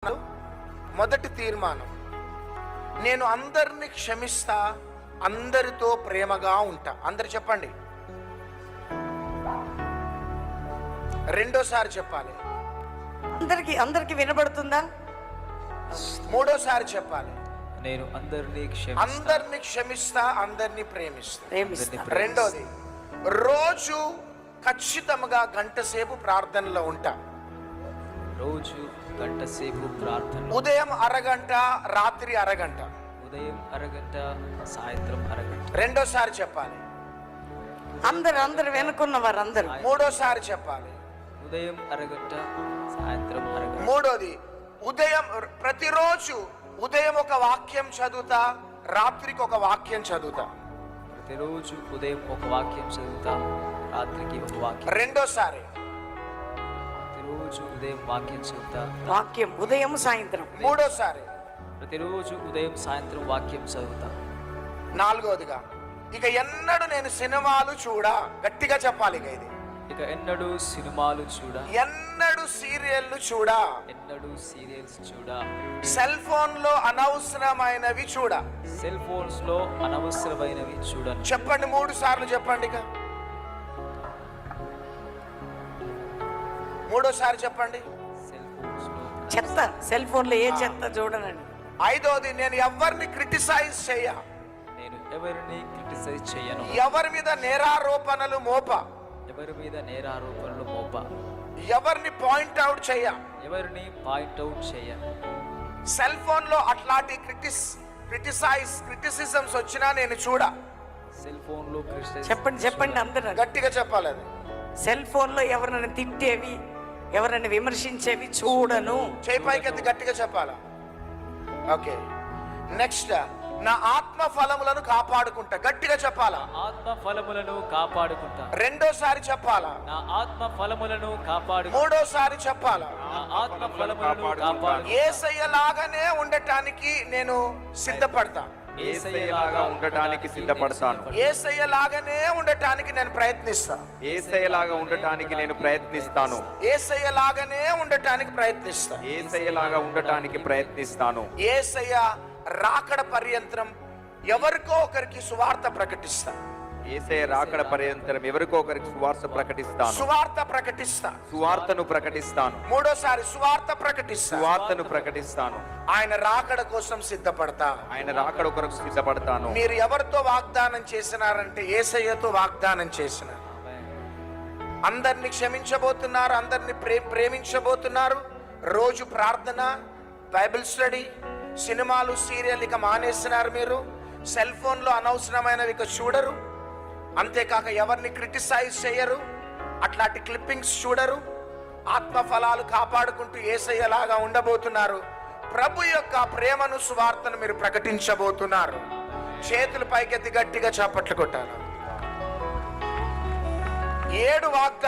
మొదటి తీర్మానం, నేను అందరిని క్షమిస్తా, అందరితో ప్రేమగా ఉంటా. అందరు చెప్పండి. రెండోసారి చెప్పాలి. అందరికి వినబడుతుందా? మూడోసారి చెప్పాలి. నేను అందరిని క్షమిస్తా, అందరిని ప్రేమిస్తా. ప్రేమిస్తా. రెండోది, రోజు ఖచ్చితంగా గంట సేపు ప్రార్థనలో ఉంటా. రోజు గంట సేపు ప్రార్థన. ఉదయం అరగంట, రాత్రి అరగంట. ఉదయం అరగంట, సాయంత్రం అరగంట. రెండోసారి చెప్పాలి. అందరు వెనుకున్న వారందరూ. మూడోసారి చెప్పాలి. ఉదయం అరగంట, సాయంత్రం అరగంట. మూడోది, ఉదయం ప్రతిరోజు ఉదయం ఒక వాక్యం చదువుతా, రాత్రికి ఒక వాక్యం చదువుతా. ప్రతిరోజు ఉదయం ఒక వాక్యం చదువుతా, రాత్రికి ఒక వాక్యం. రెండోసారి, ప్రతిరోజు ఉదయం వాక్యం చదువుతా. వాక్యం ఉదయం సాయంత్రం. మూడోసారి, ప్రతిరోజు ఉదయం సాయంత్రం వాక్యం చదువుతా. నాలుగోదిగా, ఇక ఎన్నడూ నేను సినిమాలు చూడా. గట్టిగా చెప్పాలి. ఇక ఎన్నడూ సినిమాలు చూడ, ఎన్నడూ సీరియల్లు చూడా, ఎన్నడూ సీరియల్స్ చూడ, సెల్ ఫోన్ లో అనవసరమైనవి చూడా. సెల్ ఫోన్స్ లో అనవసరమైనవి చూడను. చెప్పండి, 3 సార్లు చెప్పండి. ఇక మూడోసారి చెప్పండి. సెల్ ఫోన్స్ లో చెత్త, సెల్ ఫోన్ లో ఏ చెత్త చూడనండి. ఐదోది, నేను ఎవరిని క్రిటిసైజ్ చేయ, నేను ఎవరిని క్రిటిసైజ్ చేయను. ఎవరి మీద నేరారోపణలు మోప, ఎవరి మీద నేరారోపణలు మోప, ఎవరిని పాయింట్ అవుట్ చేయ. ఎవరిని పాయింట్ అవుట్ చేయను. సెల్ ఫోన్ లో అట్లాంటి క్రిటిసిజమ్స్ వచ్చినా నేను చూడ. సెల్ ఫోన్ లో చెప్పండి అందరూ గట్టిగా చెప్పాలి. అది సెల్ ఫోన్ లో ఎవరైనా తిట్టేవి, ఎవరైనా విమర్శించేవి చూడను. చేయి పైకెత్తి గట్టిగా చెప్పాలా. ఓకే, నెక్స్ట్, నా ఆత్మ ఫలములను కాపాడుకుంటా. గట్టిగా చెప్పాలా. ఆత్మ ఫలములను కాపాడుకుంటా. రెండోసారి చెప్పాలా. నా ఆత్మ ఫలములను కాపాడు. మూడోసారి చెప్పాలా. నా ఆత్మ ఫలములను కాపాడు. యేసయ్యలాగానే ఉండటానికి నేను సిద్ధపడతా. యేసయ్యలాగా ఉండటానికి సిద్ధపడతాను. యేసయ్యలాగానే ఉండటానికి నేను ప్రయత్నిస్తా. యేసయ్యలాగా ఉండటానికి నేను ప్రయత్నిస్తాను. యేసయ్యలాగానే ఉండటానికి ప్రయత్నిస్తా. యేసయ్యలాగా ఉండటానికి ప్రయత్నిస్తాను. యేసయ్య రాకడ పర్యంతరం ఎవరికో ఒకరికి సువార్త ప్రకటిస్తా. యేసయ్య రాకడ పర్యంతరం ఎవరికో ఒకరికి సువార్త ప్రకటిస్తాను. సువార్తను ప్రకటిస్తాను. మూడోసారి, సువార్తను ప్రకటిస్తాను. ఆయన రాకడ కోసం సిద్ధపడతా. ఆయన రాకడ కొరకు సిద్ధపడతాను. మీరు ఎవరితో వాగ్దానం చేసినారంటే యేసయ్యతో వాగ్దానం చేసినారు. అందరిని క్షమించబోతున్నారు, అందరిని ప్రేమించబోతున్నారు. రోజు ప్రార్థన, బైబిల్ స్టడీ, సినిమాలు సీరియల్ ఇక మానేస్తున్నారు. మీరు సెల్ ఫోన్లో అనవసరమైనవి ఇక చూడరు. అంతేకాక ఎవరిని క్రిటిసైజ్ చేయరు, అట్లాంటి క్లిప్పింగ్స్ చూడరు. ఆత్మ ఫలాలు కాపాడుకుంటూ యేసయ్యలాగా ఉండబోతున్నారు. ప్రభు యొక్క ప్రేమను, సువార్తను మీరు ప్రకటించబోతున్నారు. చేతులు పైకెత్తి గట్టిగా చప్పట్లు కొట్టాలి. 7 వాగ్దానాలు